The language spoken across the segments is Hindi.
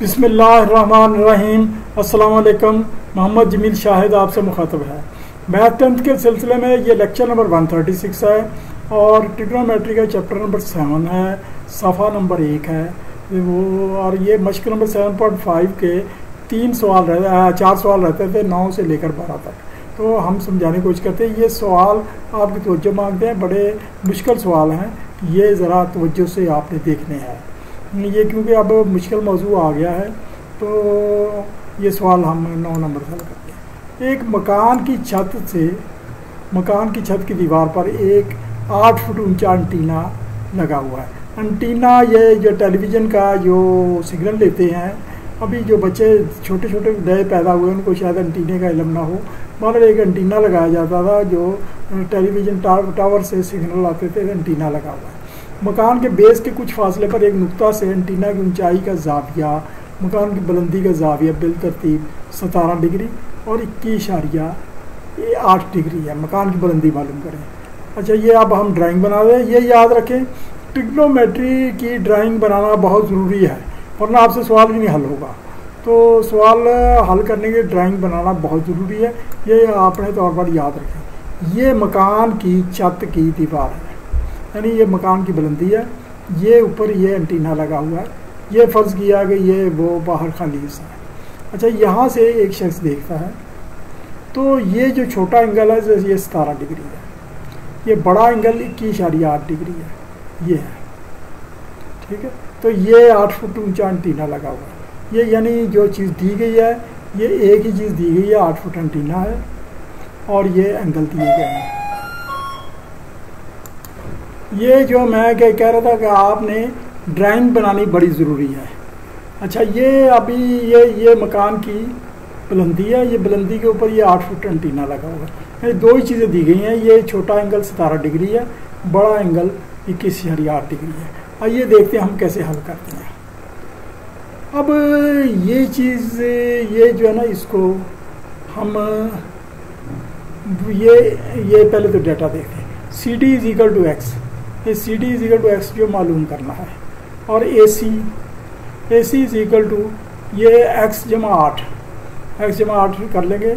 बिस्मिल्लाहिर्रहमानिर्रहीम। अस्सलाम वालेकुम। मोहम्मद जमील शाहिद आपसे मुखातब है। मैथ 10th के सिलसिले में ये लेक्चर नंबर 136 है और ट्रिग्नोमेट्री का चैप्टर नंबर 7 है, सफ़ा नंबर 1 है वो। और ये मश्क नंबर 7.5 के 4 सवाल रहते थे 9 से लेकर 12 तक। तो हम समझाने की कोशिश करते हैं। ये सवाल आपकी तवज्जो मांगते हैं, बड़े मुश्किल सवाल हैं, ये ज़रा तवज्जो से आपने देखने हैं। ये क्योंकि अब मुश्किल मौजू आ गया है तो ये सवाल हम 9 नंबर से करते हैं। एक मकान की छत की दीवार पर एक 8 फुट ऊंचा एंटीना लगा हुआ है। एंटीना ये जो टेलीविज़न का जो सिग्नल लेते हैं, अभी जो बच्चे छोटे छोटे नए पैदा हुए उनको शायद एंटीने का इल्म ना हो। मतलब एक एंटीना लगाया जाता था जो टेलीविज़न टावर से सिग्नल आते थे, एंटीना लगा हुआ है। मकान के बेस के कुछ फासले पर एक नुक्ता से एंटीना की ऊंचाई का जाविया, मकान की बुलंदी का जाविया बिल तरतीब 17 डिग्री और 21.8 डिग्री है। मकान की बुलंदी मालूम करें। अच्छा, ये अब हम ड्राइंग बना रहे हैं। ये याद रखें, ट्रिग्नोमेट्री की ड्राइंग बनाना बहुत ज़रूरी है, वरना आपसे सवाल भी नहीं हल होगा। तो सवाल हल करने के ड्राइंग बनाना बहुत ज़रूरी है, ये अपने तौर पर याद रखें। ये मकान की छत की दीवार है, यानी ये मकान की बुलंदी है, ये ऊपर ये एंटीना लगा हुआ है, ये फ़र्ज़ किया कि ये वो बाहर खाली हिस्सा है। अच्छा, यहाँ से एक शख्स देखता है तो ये जो छोटा एंगल है ये 17 डिग्री है, ये बड़ा एंगल 21.8 डिग्री है, ये है, ठीक है। तो ये 8 फुट ऊंचा एंटीना लगा हुआ है। ये यानी जो चीज़ दी गई है, ये एक ही चीज़ दी गई है, 8 फुट एंटीना है और ये एंगल दिए गए हैं। ये जो मैं कह रहा था कि आपने ड्राइंग बनानी बड़ी ज़रूरी है। अच्छा, ये अभी ये मकान की बुलंदी है, ये बुलंदी के ऊपर ये 8 फुट एंटीना लगा हुआ है। ये दो ही चीज़ें दी गई हैं, ये छोटा एंगल 17 डिग्री है, बड़ा एंगल 21.8 डिग्री है। आइए देखते हैं हम कैसे हल करते हैं। अब ये चीज़ ये जो है ना, इसको हम ये पहले तो डेटा देखते हैं। CD = x, ये CD = x जो मालूम करना है, और AC = ये x जमा 8 कर लेंगे।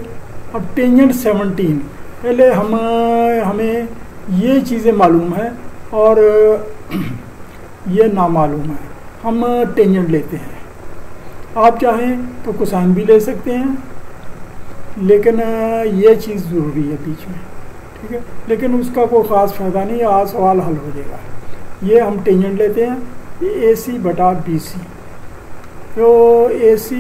अब टेंजेंट 17, पहले हमें ये चीज़ें मालूम है और ये ना मालूम है, हम टेंजेंट लेते हैं। आप चाहें तो कोसाइन भी ले सकते हैं, लेकिन ये चीज़ ज़रूरी है बीच में, ठीक है, लेकिन उसका कोई ख़ास फ़ायदा नहीं, आज सवाल हल हो जाएगा। ये हम टेंजेंट लेते हैं, ये AC/BC। तो AC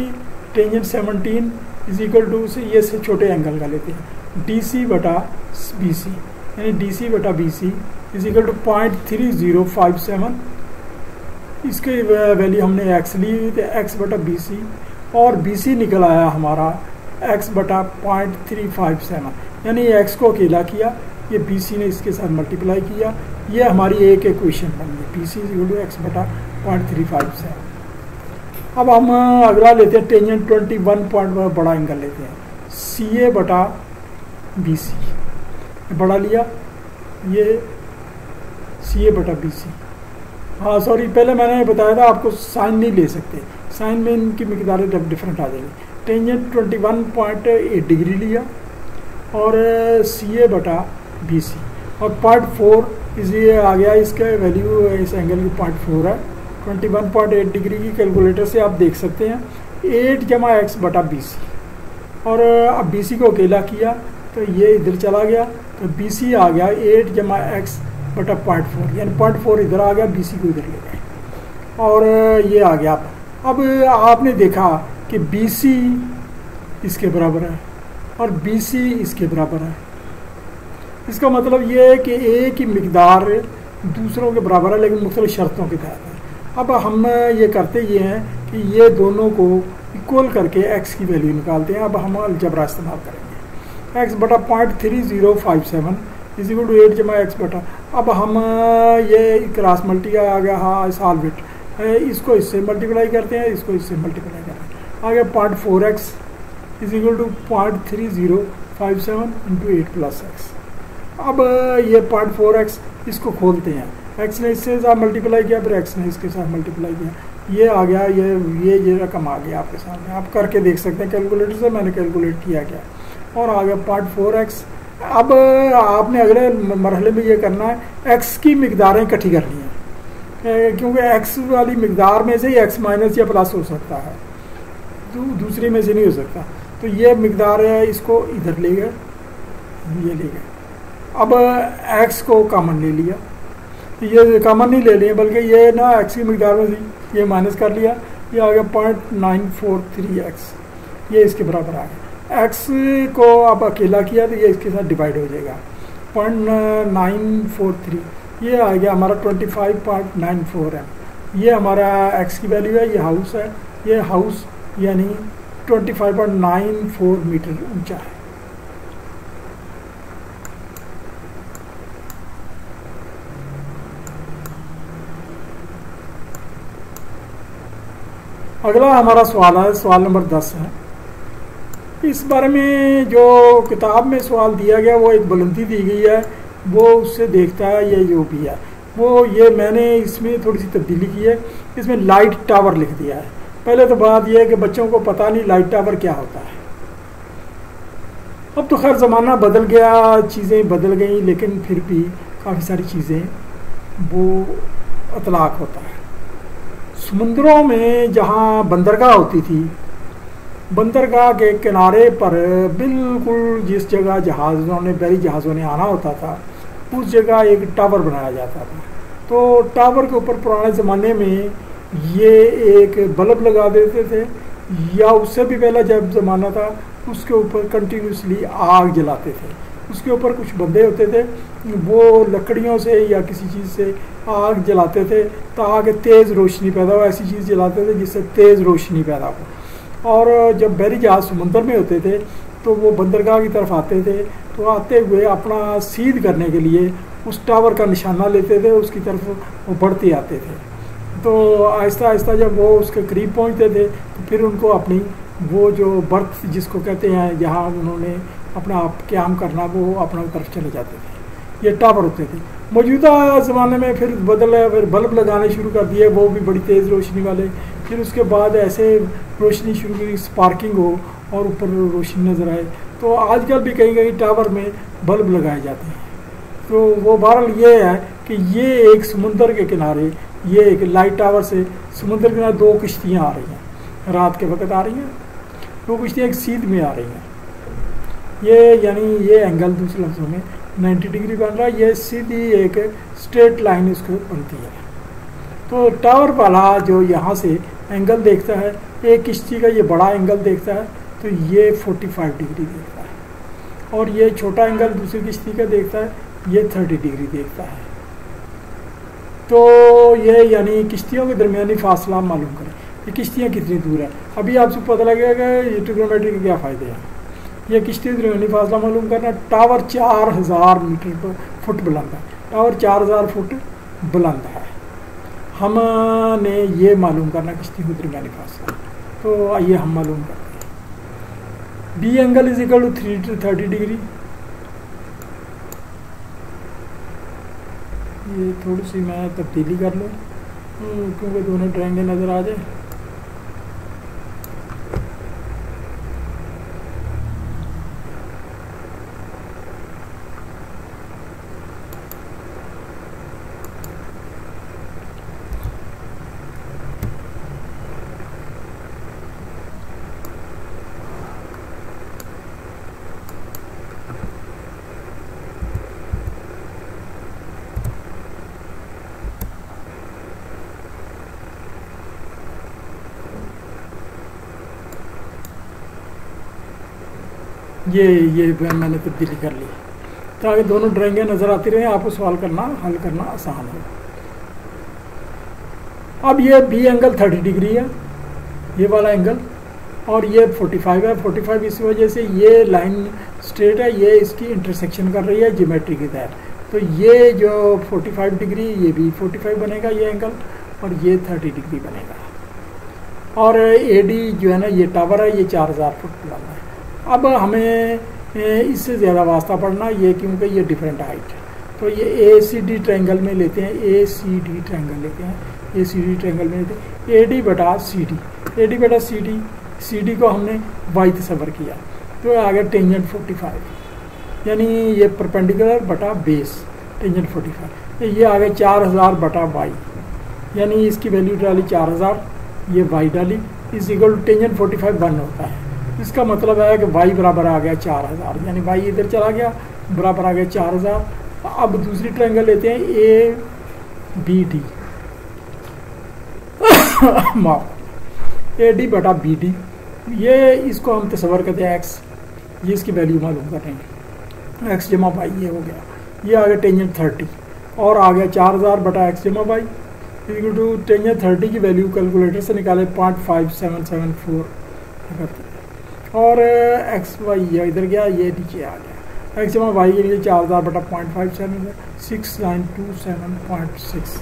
टेंजेंट 17 = से ये से छोटे एंगल का लेते हैं, DC/BC, यानी DC/BC = 0.3057। इसकी वैल्यू हमने x ली हुई थी, x/BC, और BC निकल आया हमारा x/0.357, यानी x को अकेला किया, ये BC ने इसके साथ मल्टीप्लाई किया, ये हमारी एक इक्वेशन बन गई, BC = x/0.357। अब हम अगला लेते हैं टेंजेंट 21 पॉइंट पर बड़ा एंगल लेते हैं, CA/BC, बड़ा लिया, ये CA/BC। हाँ सॉरी, पहले मैंने बताया था आपको साइन नहीं ले सकते, साइन में इनकी मिकदारें डिफरेंट आ जाएगी। टेंजेंट 21.8 डिग्री लिया और CA/BC, और 0.4 ये आ गया, इसका वैल्यू इस एंगल की 0.4 है। 21.8 डिग्री की कैलकुलेटर से आप देख सकते हैं, 8 जमा x/BC, और अब BC को अकेला किया तो ये इधर चला गया, तो BC आ गया 8 जमा x/0.4, यानी 0.4 इधर आ गया, BC को इधर ले गए और ये आ गया। अब आपने देखा कि BC इसके बराबर है और BC इसके बराबर है। इसका मतलब ये है कि एक ही मिकदार दूसरों के बराबर है, लेकिन मुख्तलिफ शर्तों के तहत है। अब हम ये करते ये हैं कि ये दोनों को इक्वल करके x की वैल्यू निकालते हैं। अब हम अलजबरा इस्तेमाल करेंगे, x/0.3057 = 8 जमा x/। अब हम ये क्रॉस मल्टी आ गया, हाँ सॉल्व इट, इसको इससे मल्टीप्लाई करते हैं, इसको इससे मल्टीप्लाई करते हैं, आ गया 0.4x = 0.3057 × 8 + x। अब ये 0.4x इसको खोलते हैं, x ने इसके साथ मल्टीप्लाई किया, फिर x ने इसके साथ मल्टीप्लाई किया, ये आ गया, ये रकम आ गया आपके सामने, आप करके देख सकते हैं कैलकुलेटर से, मैंने कैलकुलेट किया गया। और आ गया पार्ट 4x। अब आपने अगले मरहले में ये करना है, x की मिकदारें इकट्ठी करनी है, क्योंकि x वाली मिकदार में से ही x माइनस या प्लस हो सकता है, दूसरी में से नहीं हो सकता। तो ये मिकदार है, इसको इधर ले गए, ये ले गए। अब x को कॉमन ले लिया, तो ये कॉमन नहीं ले लिए बल्कि ये ना x की मिकदार में से ये माइनस कर लिया, ये आ गया 0.943x, ये इसके बराबर आ गया। x को आप अकेला किया तो ये इसके साथ डिवाइड हो जाएगा, 0.943, ये आ गया हमारा 25.94 है। ये हमारा x की वैल्यू है, ये हाउस है, ये हाउस यानी 25.94 मीटर ऊंचा है। अगला हमारा सवाल है, सवाल नंबर 10 है। इस बारे में जो किताब में सवाल दिया गया वो एक बुलंदी दी गई है, वो उससे देखता है ये जो भी है वो, ये मैंने इसमें थोड़ी सी तब्दीली की है, इसमें लाइट टावर लिख दिया है। पहले तो बात यह है कि बच्चों को पता नहीं लाइट टावर क्या होता है। अब तो खैर ज़माना बदल गया, चीज़ें बदल गई, लेकिन फिर भी काफ़ी सारी चीज़ें वो इतलाक होता है। समुद्रों में जहाँ बंदरगाह होती थी, बंदरगाह के किनारे पर बिल्कुल जिस जगह जहाज़ों ने, बड़ी जहाज़ों ने आना होता था, उस जगह एक टावर बनाया जाता था। तो टावर के ऊपर पुराने ज़माने में ये एक बल्ब लगा देते थे, या उससे भी पहला जब ज़माना था उसके ऊपर कंटिन्यूसली आग जलाते थे। उसके ऊपर कुछ बंदे होते थे, वो लकड़ियों से या किसी चीज़ से आग जलाते थे ताकि तेज़ रोशनी पैदा हो, ऐसी चीज़ जलाते थे जिससे तेज़ रोशनी पैदा हो। और जब बहरी जहाज़ समुद्र में होते थे तो वो बंदरगाह की तरफ आते थे, तो आते हुए अपना सीध करने के लिए उस टावर का निशाना लेते थे, उसकी तरफ वो बढ़ते आते थे। तो आहिस्ता आहिस्ता जब वो उसके करीब पहुंचते थे तो फिर उनको अपनी वो जो बर्थ जिसको कहते हैं, जहाँ उन्होंने अपना आप क्याम करना, वो अपना तरफ चले जाते थे। ये टावर होते थे। मौजूदा ज़माने में फिर फिर बल्ब लगाने शुरू कर दिए, वो भी बड़ी तेज़ रोशनी वाले। फिर उसके बाद ऐसे रोशनी शुरू की, स्पार्किंग हो और ऊपर रोशनी नज़र आए। तो आजकल भी कहीं कहीं टावर में बल्ब लगाए जाते हैं। तो वो बहरहाल ये है कि ये एक समुंदर के किनारे, ये एक लाइट टावर से समुद्र के किनारे दो किश्तियाँ आ रही हैं, रात के वक्त आ रही हैं। दो किश्तियाँ एक सीध में आ रही हैं। ये यानी ये एंगल दूसरे लफ्ज़ों में 90 डिग्री बन रहा है। ये सीधी एक स्ट्रेट लाइन उसको बनती है। तो टावर वाला जो यहाँ से एंगल देखता है, एक किश्ती का ये बड़ा एंगल देखता है, तो ये 45 डिग्री देखता है। और ये छोटा एंगल दूसरी किश्ती का देखता है, ये 30 डिग्री देखता है। तो ये यानी किश्तियों के दरमियानी फासला मालूम करें कि किश्तियाँ कितनी दूर है। अभी आपसे पता लगेगा ये ट्रिग्नोमेट्री के क्या फ़ायदे हैं। ये किश्ती दरमियानी फासला मालूम करना। टावर 4000 फुट बुलंद है, टावर 4000 फुट बुलंद है। हमने ये मालूम करना किश्ती के दरमियानी फासला, तो आइए हम मालूम करते हैं। B angle is equal to 30 degree. ये थोड़ी सी मैं तब्दीली कर लूँ क्योंकि दोनों ड्राइंगें नज़र आ जाए। ये मैंने तब्दीली कर ली ताकि दोनों ड्राइंगें नज़र आती रहें, आपको सवाल करना, हल करना आसान हो। अब ये बी एंगल 30 डिग्री है, ये वाला एंगल, और ये 45 है। 45 इस वजह से ये लाइन स्ट्रेट है, ये इसकी इंटरसेक्शन कर रही है ज्योमेट्री के तहत। तो ये जो 45 डिग्री, ये भी 45 बनेगा ये एंगल, और ये 30 डिग्री बनेगा। और ए डी जो है ना, ये टावर है, ये 4000 फुट बुलंद है। अब हमें इससे ज़्यादा वास्ता पड़ना ये, क्योंकि ये डिफरेंट हाइट है। तो ये ए सी डी ट्रायंगल में लेते हैं, ए सी डी ट्रायंगल लेते हैं। ए सी डी ट्रायंगल में थे। ए डी बटा सी डी, ए डी बटा सी डी, सी डी को हमने वाई तस्वर किया तो आ गया टेंजेंट 45, यानी ये परपेंडिकुलर बटा बेस टेंजेंट 45। ये आ गया 4000 बटा वाई, यानी इसकी वैल्यू डाली 4000, ये वाई डाली, इज इक्वल टू टेंजेंट 45 1 होता है। इसका मतलब है कि वाई बराबर आ गया 4000, यानी वाई इधर चला गया, बराबर आ गया 4000। अब दूसरी ट्रायंगल लेते हैं ए बी डी, माफ, ए डी बटा बी डी, ये इसको हम तस्वर करते हैं एक्स, ये इसकी वैल्यू मालूम करेंगे, एक्स जमा वाई ये हो गया, ये आ गया टेंजेंट 30 और आ गया 4000 बटा एक्स जमा वाई इक्वल टू टेंजेंट 30 की वैल्यू कैलकुलेटर से निकाले 0.5774 करते हैं, और एक्स वाई ये इधर गया, ये नीचे आ गया, एक्स जमा वाई के लिए 4000 बटा 0.57 6927.6।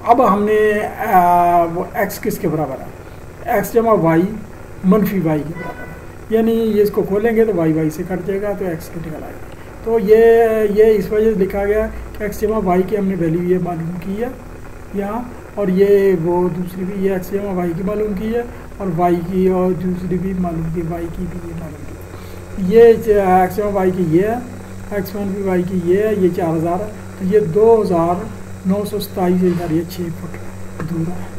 अब हमने वो एक्स किसके बराबर है, एक्स जमा वाई मनफी वाई के बराबर है, यानी ये इसको खोलेंगे तो वाई वाई से कट जाएगा तो एक्स के निकल आएगा। तो ये इस वजह से लिखा गया कि एक्स जमा वाई की हमने वैल्यू ये मालूम की है यहाँ, और ये वो दूसरी भी ये एक्स जमा वाई की मालूम की है, और वाई की और दूसरी भी मालूम की, वाई की भी ये मालूम की। ये एक्स जमा वाई की ये है, एक्स वन भी वाई की ये है, ये 4000 है, तो ये 2927 इधर ये 6 फुट दूर है।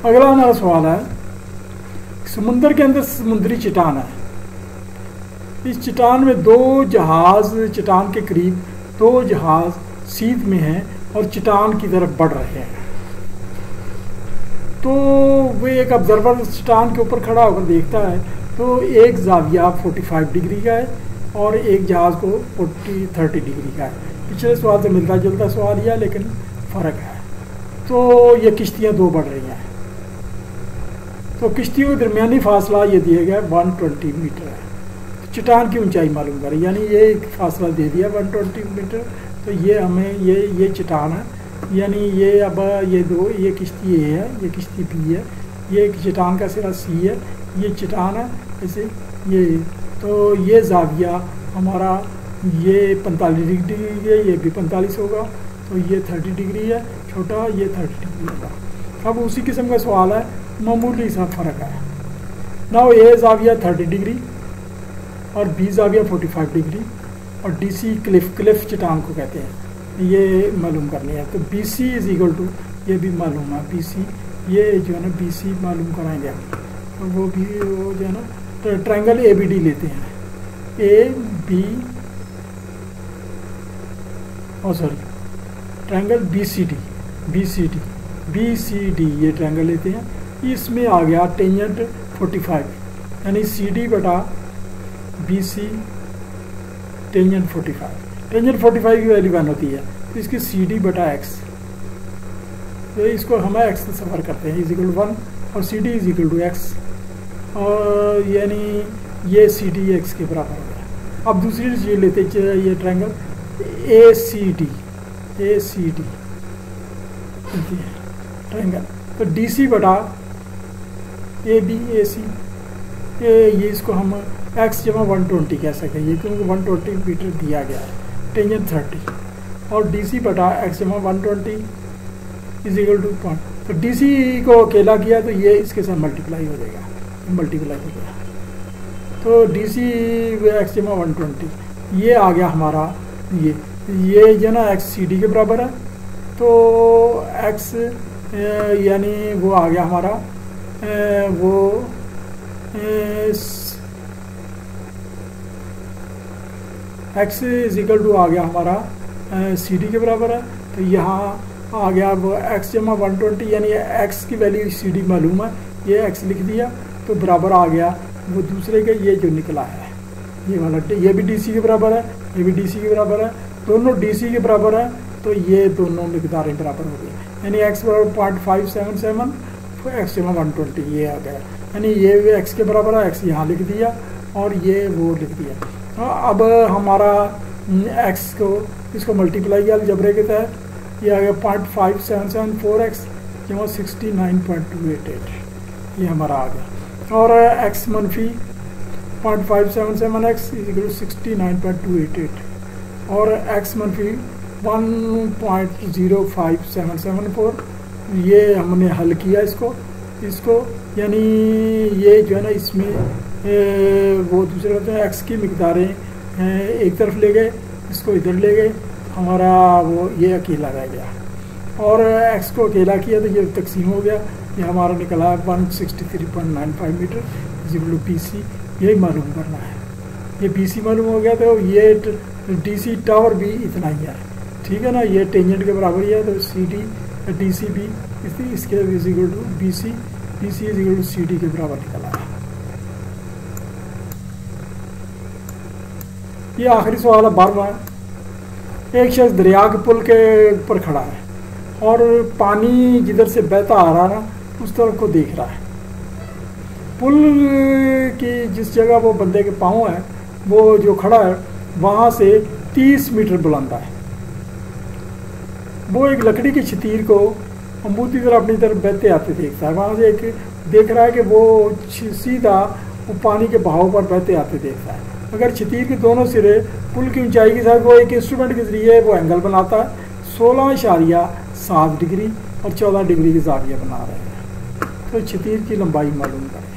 अगला हमारा सवाल है, समुद्र के अंदर समुद्री चट्टान है, इस चट्टान में दो जहाज, चट्टान के करीब दो जहाज सीध में हैं और चट्टान की तरफ बढ़ रहे हैं। तो वे एक ऑब्जर्वर चट्टान के ऊपर खड़ा होकर देखता है तो एक जाविया 45 डिग्री का है और एक जहाज को 30 डिग्री का है। पिछले सवाल से मिलता जुलता सवाल यह, लेकिन फ़र्क है। तो ये किश्तियाँ दो बढ़ रही हैं, तो किश्तियों के दरमियानी फासला ये दिया गया 120 मीटर है। तो चट्टान की ऊंचाई मालूम करें, यानी ये एक फासला दे दिया 120 मीटर, तो ये हमें ये चट्टान है, यानी ये अब ये दो, ये किश्ती ए है, ये किश्ती बी है, ये चट्टान का सिरा सी है, ये चट्टान है ऐसे ये, तो ये जाविया हमारा ये 45 डिग्री है, ये भी 45 होगा, तो ये 30 डिग्री है छोटा, ये 30 डिग्री होगा। अब उसी किस्म का सवाल है, मामूली सा फ़र्क है। नाउ ए जाविया 30 डिग्री और बी जाविया 45 डिग्री, और डी सी क्लिफ चट्टान को कहते हैं, ये मालूम करनी है। तो B C is equal to, ये भी मालूम है बी सी, ये जो है ना बी सी मालूम कराएंगे हम, तो वो भी वो जो है ना, तो ट्रायंगल ए बी डी लेते हैं, A B sorry triangle B C D, B C D, B C D ये ट्रायंगल लेते हैं। इसमें आ गया टेंजेंट 45, यानी सी डी बटा बी सी टेंजेंट 45, टेंजेंट 45 की वैल्यू 1 होती है, तो इसकी सी डी बटा एक्स, तो इसको हम एक्स से सफ़र करते हैं, इज इक्वल 1 और C D is equal to X, और यानी ये सी डी एक्स के बराबर हो गया। अब दूसरी चीज़ लेते हैं, ये triangle A C D triangle, तो डी सी बटा ए बी ए सी, ये इसको हम एक्स जमा 120 कह सकते हैं, ये क्योंकि 120 मीटर दिया गया है, टेंजेंट 30, और डी सी बटा एक्स जमा 120 इज इक्वल टू पॉइंट, तो डी सी को अकेला किया तो ये इसके साथ मल्टीप्लाई हो जाएगा, मल्टीप्लाई हो गया, तो डी सी एक्स जमा 120 ये आ गया हमारा, ये जो ना एक्स सी डी के बराबर है, तो एक्स यानी वो आ गया हमारा वो एक्स इज इक्वल टू आ गया हमारा सी डी के बराबर है, तो यहाँ आ गया वो एक्स जमा 120, यानी एक्स की वैल्यू सी डी मालूम है, ये एक्स लिख दिया, तो बराबर आ गया वो दूसरे के, ये जो निकला है ये वाला, ये भी डी सी के बराबर है, ये भी डी सी के बराबर है, दोनों डी सी के बराबर है, तो ये दोनों मिकदारें बराबर हो गई, यानी एक्स बराबर 0.577, एक्स जमा 120 ये आ गया, यानी ये एक्स के बराबर है, एक्स यहाँ लिख दिया और ये वो लिख दिया। तो अब हमारा एक्स को इसको मल्टीप्लाई किया अलजबरे के तहत, ये आ गया 0.5774 एक्स जमा 69.288, ये हमारा आ गया। और एक्स मनफी 0.577x इज इक्वल टू 69.288 और एक्स मनफी 1.05774। ये हमने हल किया इसको यानी ये जो है ना इसमें वो दूसरे होते हैं एक्स की मिकदारें एक तरफ ले गए, इसको इधर ले गए, हमारा वो ये अकेला रह गया और एक्स को अकेला किया तो ये तकसीम हो गया। ये हमारा निकला 163.95 मीटर इक्वल टू PC। यही मालूम करना है। ये PC मालूम हो गया तो ये DC टावर भी इतना ही है, ठीक है ना। ये टेंजेंट के बराबर ही है तो CD DC भी इसके is equal to BC is equal to CD के बराबर निकला है। ये आखिरी सवाल है 12वां। एक शख्स दरिया के पुल के ऊपर खड़ा है और पानी जिधर से बहता आ रहा है ना उस तरफ को देख रहा है। पुल की जिस जगह वो बंदे के पाँव है वो जो खड़ा है वहाँ से 30 मीटर बुलंद है। वो एक लकड़ी की छतीर को अमूद की तरफ अपनी तरफ बहते आते देखता है। वहाँ से एक देख रहा है कि वो सीधा वो पानी के बहाव पर बहते आते देखता है। अगर छतीर के दोनों सिरे पुल की ऊंचाई के साथ वो एक इंस्ट्रूमेंट के जरिए वो एंगल बनाता है 16.7 डिग्री और 14 डिग्री की जाविया बना रहे हैं। तो छतीर की लंबाई मालूम करें।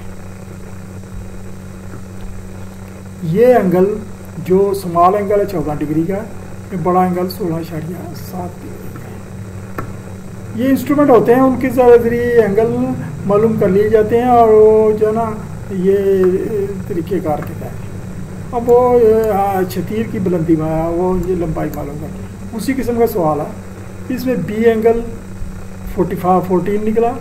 ये एंगल जो स्मॉल एंगल है 14 डिग्री का, ये बड़ा एंगल 16.7 डिग्री का है। ये इंस्ट्रूमेंट होते हैं उनके जरिए एंगल मालूम कर लिए जाते हैं और वो जो ना ये तरीक़ेकार के तहत अब वो छतीर की बुलंदी में वो ये लंबाई मालूम कर उसी किस्म का सवाल है। इसमें B एंगल 14 निकला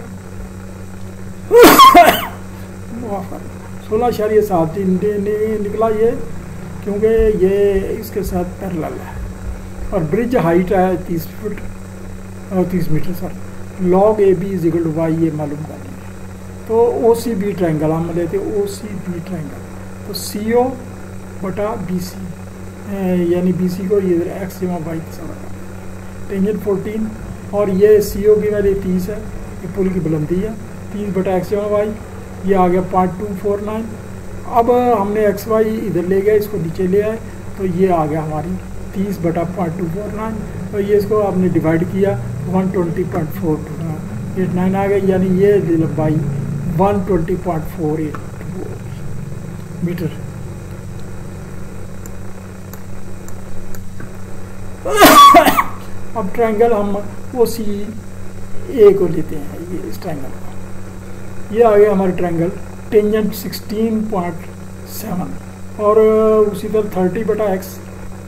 16.7 निकला ये, क्योंकि ये इसके साथ पैरेलल है और ब्रिज हाइट है 30 फुट और 30 metre sir. log AB is equal to y ये मालूम करनी है। तो OCB ट्रायंगल हम लेते हैं OCB ट्रायंगल तो CO बटा BC यानी BC को ये एक्स जमा वाई टेंजेंट 14 और ये CO की वैल्यू 30 है। ये पुल की बुलंदी है 30 बटा एक्स जमा वाई, ये आ गया 0.249। अब हमने XY इधर ले गया, इसको नीचे ले आए तो ये आ गया हमारी 30 बटा 0.249 और ये इसको आपने डिवाइड किया 120.489 आ गई, यानी ये लंबाई 120.48 मीटर। अब ट्रायंगल हम OCA को लेते हैं, ये इस ट्रायंगल का ये आ गया हमारा ट्रायंगल टेंजेंट 16.7 और उसी तरह 30 बटा एक्स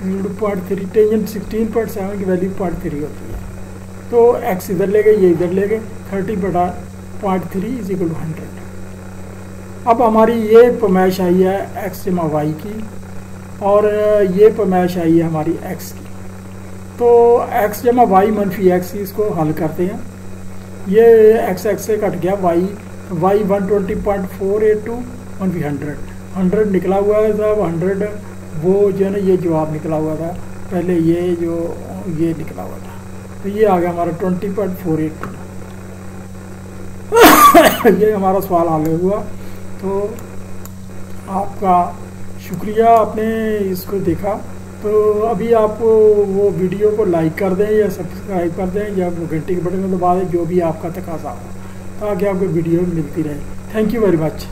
0.3 टेंजेंट 16.7 की वैल्यू 0.3 होती है। तो एक्स इधर ले गए, ये इधर ले गए, 30 बटा 0.3 इज इक्वल टू 100। अब हमारी ये पैमाइश आई है एक्स जमा वाई की और ये पैमाइश आई है हमारी एक्स की। तो एक्स जमा वाई मनफी एक्स इसको हल करते हैं। ये एक्स एक्स से कट गया वाई 120.482 मनफी 100 निकला हुआ है साहब। 100 वो जो है ना ये जवाब निकला हुआ था पहले, ये जो ये निकला हुआ था तो ये आ गया हमारा 20.482 ये हमारा सवाल हल हुआ। तो आपका शुक्रिया, आपने इसको देखा। तो अभी आप वो वीडियो को लाइक कर दें या सब्सक्राइब कर दें या वो घंटे के बटन को दबा दें, जो भी आपका तकाजा हो, ताकि आपको वीडियो मिलती रहे। Thank you very much.